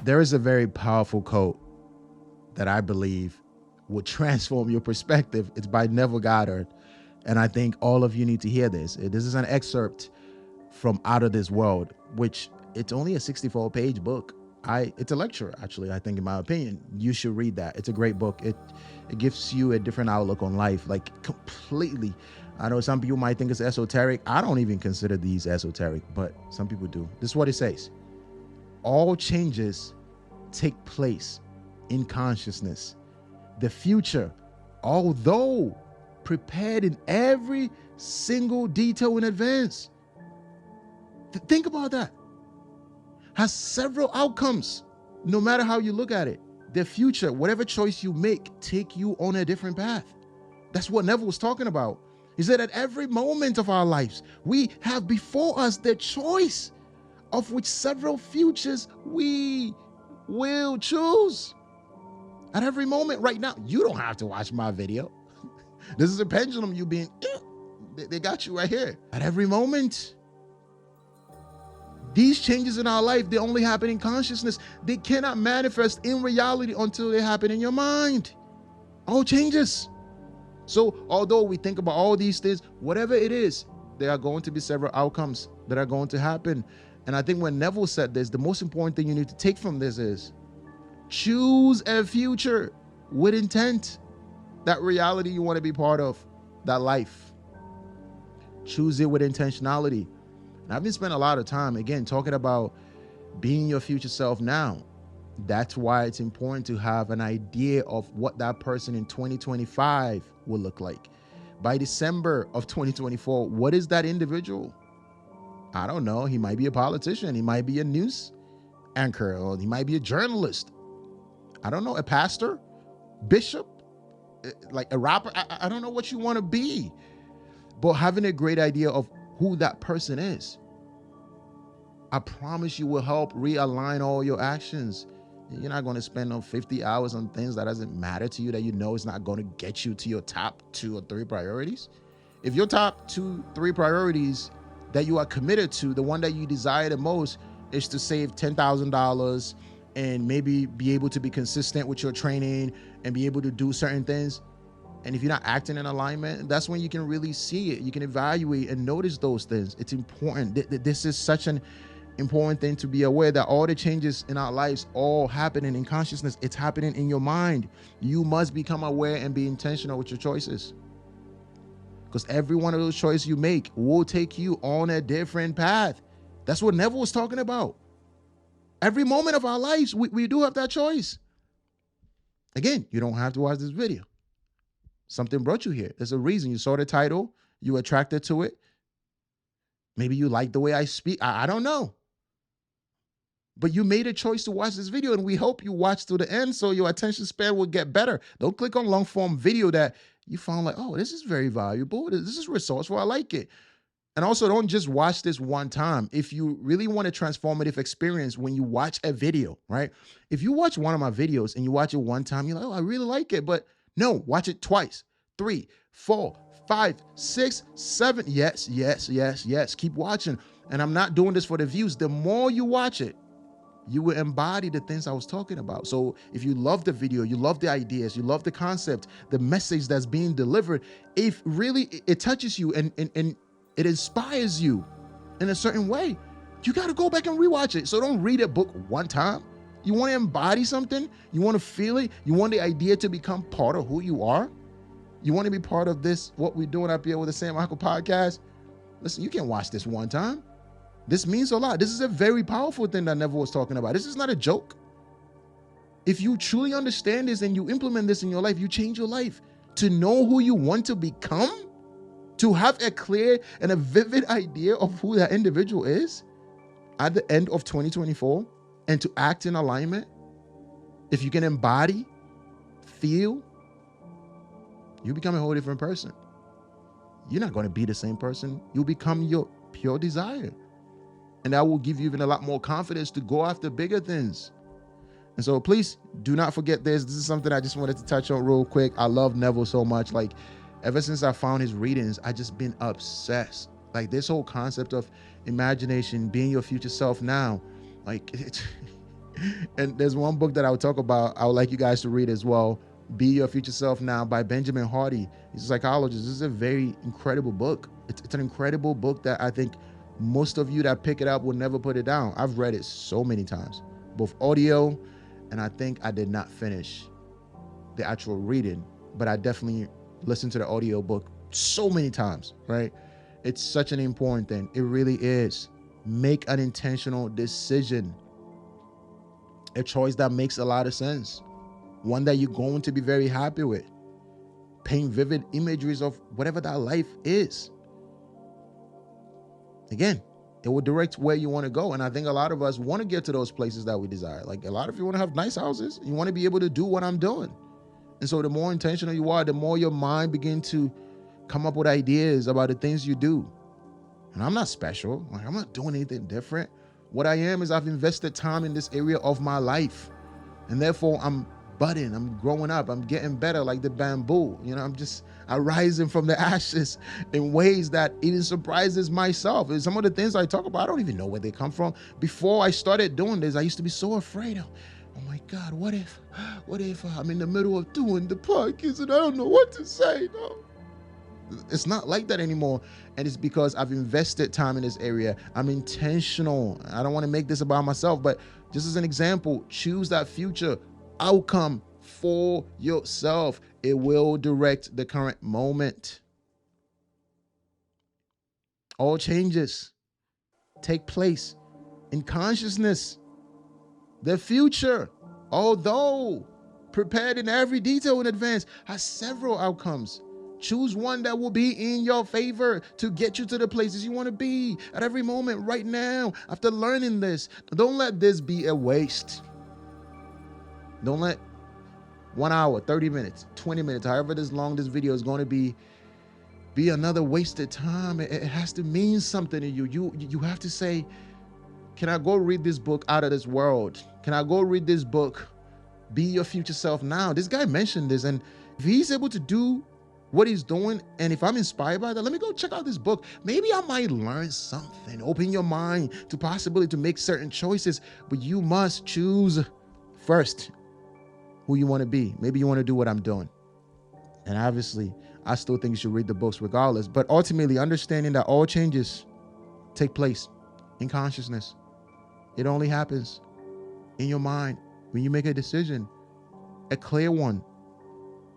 There is a very powerful quote that I believe will transform your perspective. It's by Neville Goddard. And I think all of you need to hear this. This is an excerpt from Out of This World, which it's only a 64-page book. It's a lecture, actually, I think, in my opinion. You should read that. It's a great book. It gives you a different outlook on life, like completely. I know some people might think it's esoteric. I don't even consider these esoteric, but some people do. This is what it says. All changes take place in consciousness. The future, although prepared in every single detail in advance. Think about that. Has several outcomes, no matter how you look at it. The future, whatever choice you make, take you on a different path. That's what Neville was talking about. He said at every moment of our lives, we have before us the choice of which several futures we will choose. At every moment right now, you don't have to watch my video. This is a pendulum you being, they got you right here. At every moment. These changes in our life, they only happen in consciousness. They cannot manifest in reality until they happen in your mind. All changes. So although we think about all these things, whatever it is, there are going to be several outcomes that are going to happen. And I think when Neville said this, the most important thing you need to take from this is choose a future with intent. That reality you want to be part of, that life. Choose it with intentionality. And I've been spending a lot of time, again, talking about being your future self now. That's why it's important to have an idea of what that person in 2025 will look like. By December of 2024, what is that individual? I don't know. He might be a politician. He might be a news anchor, or he might be a journalist. I don't know, a pastor, bishop, like a rapper. I don't know what you want to be, but having a great idea of who that person is, I promise you will help realign all your actions. You're not going to spend 50 hours on things that doesn't matter to you, that you know is not going to get you to your top 2 or 3 priorities. If your top 2, 3 priorities that you are committed to, the one that you desire the most is to save $10,000 and maybe be able to be consistent with your training and be able to do certain things. And if you're not acting in alignment, that's when you can really see it. You can evaluate and notice those things. It's important. This is such an important thing to be aware that all the changes in our lives all happening in consciousness. It's happening in your mind. You must become aware and be intentional with your choices, because every one of those choices you make will take you on a different path. That's what Neville was talking about. Every moment of our lives, we do have that choice. Again, you don't have to watch this video. Something brought you here. There's a reason. You saw the title. You were attracted to it. Maybe you like the way I speak. I don't know. But you made a choice to watch this video, and we hope you watch to the end so your attention span will get better. Don't click on long form video that you found like, oh, this is very valuable. This is resourceful. I like it. And also, don't just watch this one time. If you really want a transformative experience when you watch a video, right? If you watch one of my videos and you watch it one time, you're like, oh, I really like it. But no, watch it twice, 3, 4, 5, 6, 7. Yes, yes, yes, yes. Keep watching. And I'm not doing this for the views. The more you watch it, you will embody the things I was talking about. So if you love the video, you love the ideas, you love the concept, the message that's being delivered, if really it touches you and it inspires you in a certain way, you got to go back and rewatch it. So don't read a book one time. You want to embody something. You want to feel it. You want the idea to become part of who you are. You want to be part of this, what we're doing up here with the Sam Michael podcast. Listen, you can watch this one time. This means a lot. This is a very powerful thing that Neville was talking about. This is not a joke. If you truly understand this and you implement this in your life, you change your life. To know who you want to become, to have a clear and a vivid idea of who that individual is at the end of 2024, and to act in alignment. If you can embody, feel, you become a whole different person. You're not going to be the same person. You'll become your pure desire. And that will give you even a lot more confidence to go after bigger things. And so please do not forget this. This is something I just wanted to touch on real quick. I love Neville so much. Like, ever since I found his readings, I just been obsessed. Like, this whole concept of imagination, being your future self now, like And there's one book that I would talk about, I would like you guys to read as well. Be Your Future Self Now by Benjamin Hardy. He's a psychologist. This is a very incredible book. It's an incredible book that I think most of you that pick it up will never put it down. I've read it so many times, both audio, and I think I did not finish the actual reading, but I definitely listened to the audio book so many times, right? It's such an important thing. It really is. Make an intentional decision. A choice that makes a lot of sense. One that you're going to be very happy with. Paint vivid imageries of whatever that life is. Again, it will direct where you want to go. And I think a lot of us want to get to those places that we desire. Like a lot of you want to have nice houses. You want to be able to do what I'm doing. And so the more intentional you are, the more your mind begins to come up with ideas about the things you do. And I'm not special. Like, I'm not doing anything different. What I am is I've invested time in this area of my life. And therefore I'm budding, I'm growing up, I'm getting better like the bamboo. You know, I'm rising from the ashes in ways that even surprises myself. And some of the things I talk about, I don't even know where they come from. Before I started doing this, I used to be so afraid of, oh my God, what if I'm in the middle of doing the podcast and I don't know what to say? No. It's not like that anymore. And it's because I've invested time in this area. I'm intentional. I don't want to make this about myself, but just as an example, choose that future outcome for yourself. It will direct the current moment. All changes take place in consciousness. The future, although prepared in every detail in advance, has several outcomes. Choose one that will be in your favor to get you to the places you want to be at every moment right now. After learning this, don't let this be a waste. Don't let 1 hour, 30 minutes, 20 minutes, however this long this video is going to be another wasted time. It has to mean something to you. You have to say, can I go read this book Out of This World? Can I go read this book, Be Your Future Self Now? This guy mentioned this, and if he's able to do what he's doing, and if I'm inspired by that, let me go check out this book. Maybe I might learn something. Open your mind to possibility to make certain choices, but you must choose first who you want to be. Maybe you want to do what I'm doing. And obviously, I still think you should read the books regardless, but ultimately understanding that all changes take place in consciousness. It only happens in your mind when you make a decision, a clear one,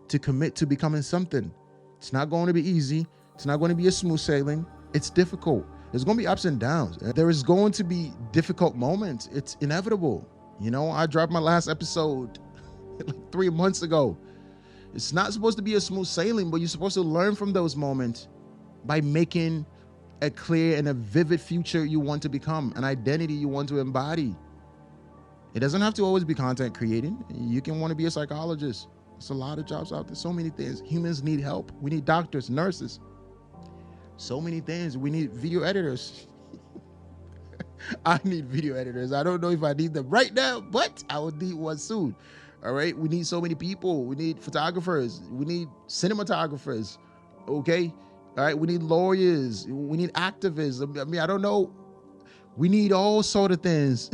to commit to becoming something. It's not going to be easy. It's not going to be a smooth sailing. It's difficult. There's going to be ups and downs. There is going to be difficult moments. It's inevitable. You know, I dropped my last episode like 3 months ago. It's not supposed to be a smooth sailing, but you're supposed to learn from those moments by making a clear and a vivid future you want to become, an identity you want to embody. It doesn't have to always be content creating. You can want to be a psychologist. There's a lot of jobs out there, so many things. Humans need help. We need doctors, nurses, so many things. We need video editors. I need video editors. I don't know if I need them right now, but I will need one soon. All right. We need so many people. We need photographers. We need cinematographers. Okay. All right. We need lawyers. We need activists. I mean, I don't know. We need all sort of things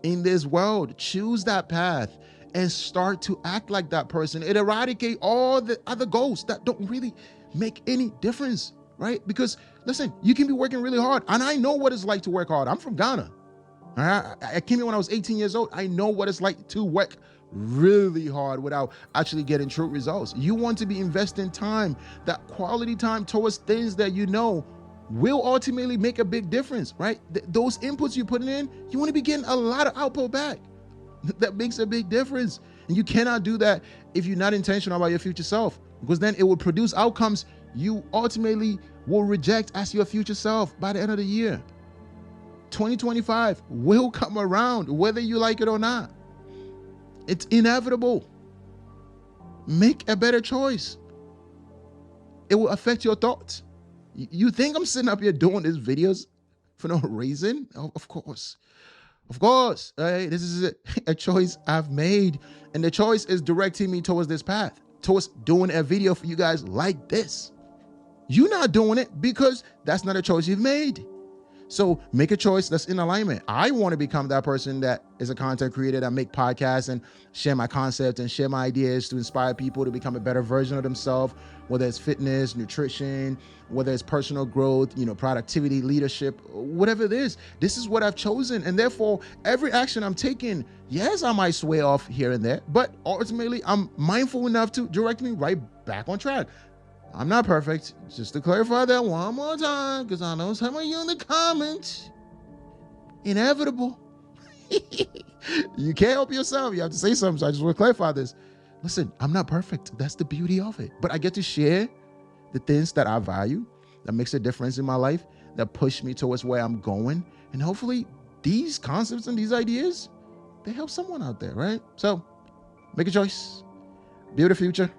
in this world. Choose that path and start to act like that person. It eradicate all the other goals that don't really make any difference, right? Because listen, you can be working really hard, and I know what it's like to work hard. I'm from Ghana. I came here when I was 18 years old. I know what it's like to work really hard without actually getting true results. You want to be investing time, that quality time, towards things that you know will ultimately make a big difference, right? Those inputs you put in, you want to be getting a lot of output back. That makes a big difference. And you cannot do that if you're not intentional about your future self, because then it will produce outcomes you ultimately will reject as your future self by the end of the year. 2025 will come around whether you like it or not. It's inevitable. Make a better choice. It will affect your thoughts. You think I'm sitting up here doing these videos for no reason? Of course. Of course, this is a choice I've made, and the choice is directing me towards this path, towards doing a video for you guys like this. You're not doing it because that's not a choice you've made. So make a choice that's in alignment. I want to become that person that is a content creator that make podcasts and share my concepts and share my ideas to inspire people to become a better version of themselves, whether it's fitness, nutrition, whether it's personal growth, productivity, leadership, whatever it is. This is what I've chosen. And therefore, every action I'm taking, yes, I might sway off here and there, but ultimately I'm mindful enough to direct me right back on track. I'm not perfect. Just to clarify that one more time, because I know some of you in the comments, inevitable. You can't help yourself. You have to say something. So I just want to clarify this. Listen, I'm not perfect. That's the beauty of it. But I get to share the things that I value, that makes a difference in my life, that push me towards where I'm going. And hopefully these concepts and these ideas, they help someone out there, right? So make a choice. Build a future.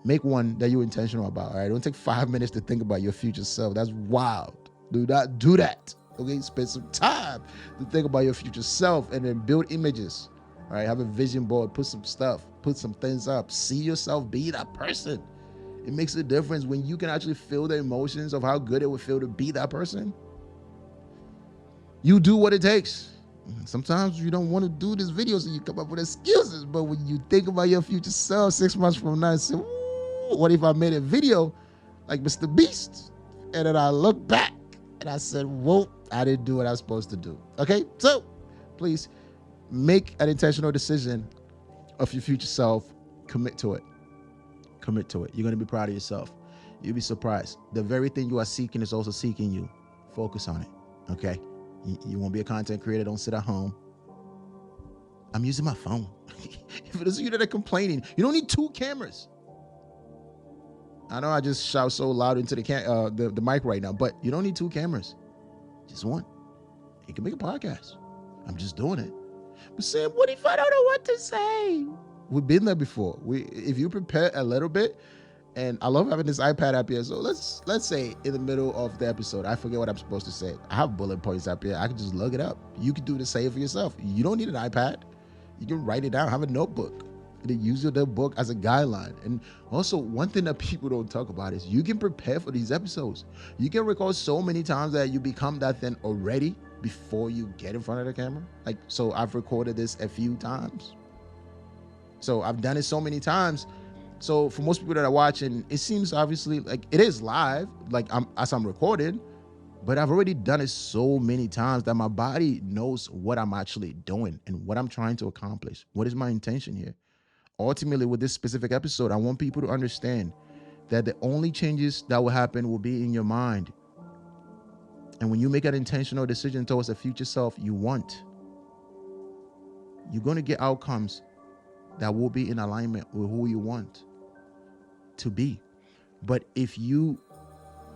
Make one that you're intentional about, all right? Don't take 5 minutes to think about your future self. That's wild. Do not do that, okay? Spend some time to think about your future self and then build images, all right? Have a vision board, put some stuff, put some things up. See yourself be that person. It makes a difference when you can actually feel the emotions of how good it would feel to be that person. You do what it takes. Sometimes you don't want to do this video, so you come up with excuses, but when you think about your future self 6 months from now and say, what if I made a video like Mr. Beast? And then I look back and I said, whoa, I didn't do what I was supposed to do. Okay, so please make an intentional decision of your future self. Commit to it. Commit to it. You're going to be proud of yourself. You'll be surprised. The very thing you are seeking is also seeking you. Focus on it. Okay, you won't be a content creator. Don't sit at home. I'm using my phone. If it is you that are complaining, you don't need 2 cameras. I know I just shout so loud into the mic right now, but you don't need 2 cameras. Just one. You can make a podcast. I'm just doing it. But Sam, what if I don't know what to say? We've been there before. If you prepare a little bit, and I love having this iPad up here. So let's say in the middle of the episode, I forget what I'm supposed to say. I have bullet points up here. I can just look it up. You can do the same for yourself. You don't need an iPad. You can write it down. Have a notebook. Use your book as a guideline. And also, one thing that people don't talk about is you can prepare for these episodes. You can record so many times that you become that thing already before you get in front of the camera. Like, so I've recorded this a few times. So I've done it so many times. So for most people that are watching, it seems obviously like it is live, like as I'm recording, but I've already done it so many times that my body knows what I'm actually doing and what I'm trying to accomplish. What is my intention here? Ultimately, with this specific episode, I want people to understand that the only changes that will happen will be in your mind. And when you make an intentional decision towards a future self you want, you're going to get outcomes that will be in alignment with who you want to be. But if you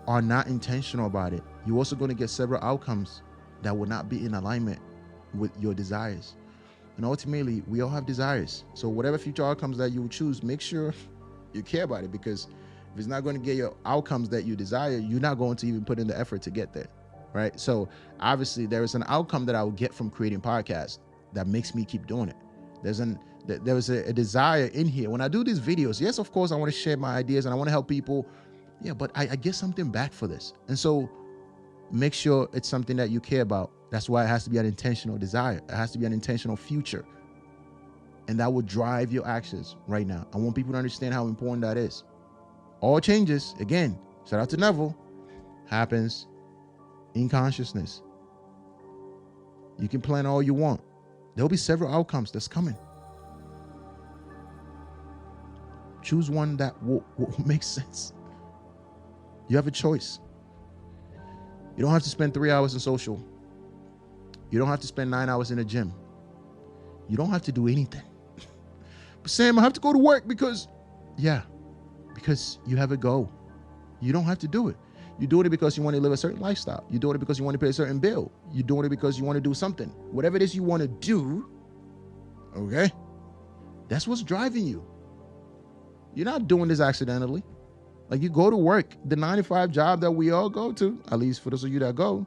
are not intentional about it, you're also going to get several outcomes that will not be in alignment with your desires. And ultimately, we all have desires. So whatever future outcomes that you choose, make sure you care about it, because if it's not going to get your outcomes that you desire, you're not going to even put in the effort to get there, right? So obviously, there is an outcome that I will get from creating podcasts that makes me keep doing it. There was a desire in here. When I do these videos, yes, of course, I want to share my ideas and I want to help people. Yeah, but I get something back for this. And so make sure it's something that you care about. That's why it has to be an intentional desire. It has to be an intentional future. And that will drive your actions right now. I want people to understand how important that is. All changes, again, shout out to Neville, happens in consciousness. You can plan all you want. There'll be several outcomes that's coming. Choose one that will make sense. You have a choice. You don't have to spend 3 hours in social. You don't have to spend 9 hours in the gym. You don't have to do anything. But Sam, I have to go to work because you have a goal. You don't have to do it. You're doing it because you want to live a certain lifestyle. You're doing it because you want to pay a certain bill. You're doing it because you want to do something. Whatever it is you want to do, okay? That's what's driving you. You're not doing this accidentally. Like, you go to work, the 9-to-5 job that we all go to, at least for those of you that go.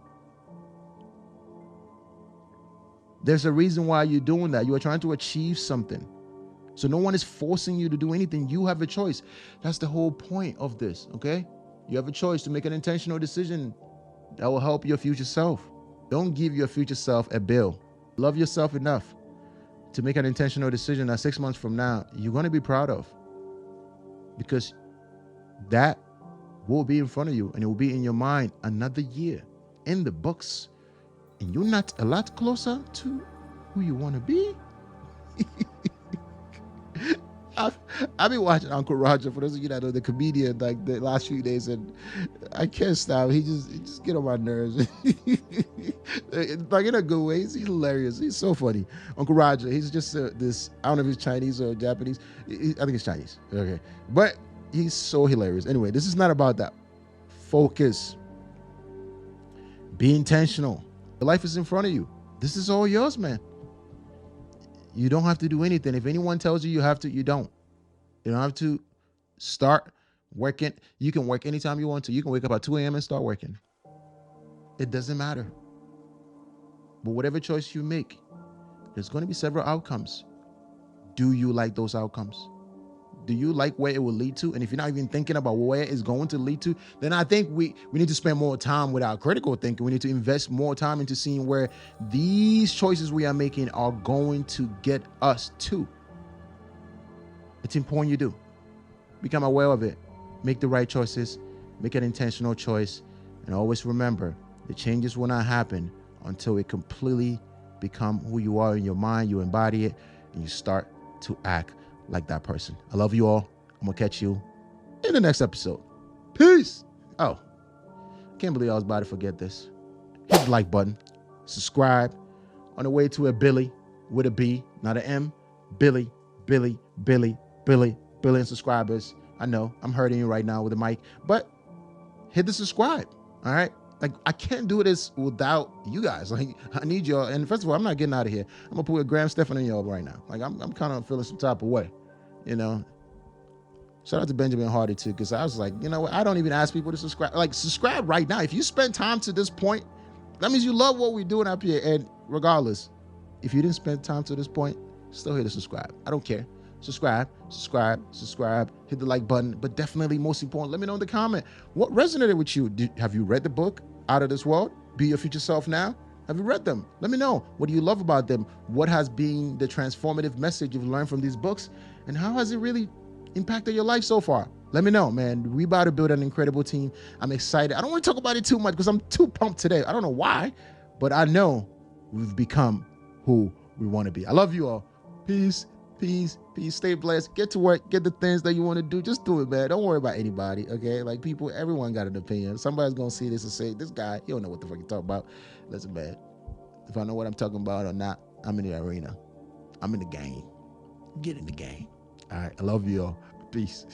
There's a reason why you're doing that. You are trying to achieve something. So no one is forcing you to do anything. You have a choice. That's the whole point of this, okay? You have a choice to make an intentional decision that will help your future self. Don't give your future self a bill. Love yourself enough to make an intentional decision that 6 months from now, you're going to be proud of. Because that will be in front of you and it will be in your mind another year in the books. And you're not a lot closer to who you want to be. I've been watching Uncle Roger, for those of you that know, the comedian, like the last few days, and I can't stop. He just get on my nerves. Like in a good way. He's hilarious. He's so funny. Uncle Roger, he's just this, I don't know if he's Chinese or Japanese. I think it's Chinese. Okay. But he's so hilarious. Anyway, this is not about that. Focus. Be intentional. Your life is in front of you. This is all yours, man. You don't have to do anything. If anyone tells you you have to, you don't. You don't have to start working. You can work anytime you want to. You can wake up at 2 a.m. and start working. It doesn't matter. But whatever choice you make, there's going to be several outcomes. Do you like those outcomes? Do you like where it will lead to? And if you're not even thinking about where it's going to lead to, then I think we need to spend more time with our critical thinking. We need to invest more time into seeing where these choices we are making are going to get us to. It's important you do. Become aware of it. Make the right choices. Make an intentional choice. And always remember, the changes will not happen until it completely become who you are in your mind. You embody it and you start to act like that person. I love you all. I'm gonna catch you in the next episode. Peace. Oh, can't believe I was about to forget this. Hit the like button. Subscribe. On the way to a Billy with a B, not an M. Billy, billion subscribers. I know I'm hurting you right now with the mic, but hit the subscribe. All right. Like, I can't do this without you guys. Like, I need y'all. And first of all, I'm not getting out of here. I'm gonna put Graham Stephan in y'all right now. Like, I'm kind of feeling some type of way, you know. Shout out to Benjamin Hardy too, because I was like, you know what? I don't even ask people to subscribe. Like, subscribe right now. If you spend time to this point, that means you love what we're doing up here. And regardless, if you didn't spend time to this point, still hit the subscribe. I don't care. Subscribe, hit the like button, but definitely most important, let me know in the comment what resonated with you. Have you read the book Out of This World? Be Your Future Self Now? Have you read them? Let me know. What do you love about them? What has been the transformative message you've learned from these books? And how has it really impacted your life so far? Let me know, man. We about to build an incredible team. I'm excited. I don't want to talk about it too much because I'm too pumped today. I don't know why, but I know we've become who we want to be. I love you all. Peace. Stay blessed. Get to work. Get the things that you want to do. Just do it, man. Don't worry about anybody, okay? Like, people, everyone got an opinion. Somebody's going to see this and say, this guy, he don't know what the fuck you talking about. Listen, man, if I know what I'm talking about or not, I'm in the arena. I'm in the game. Get in the game. All right. I love you all. Peace.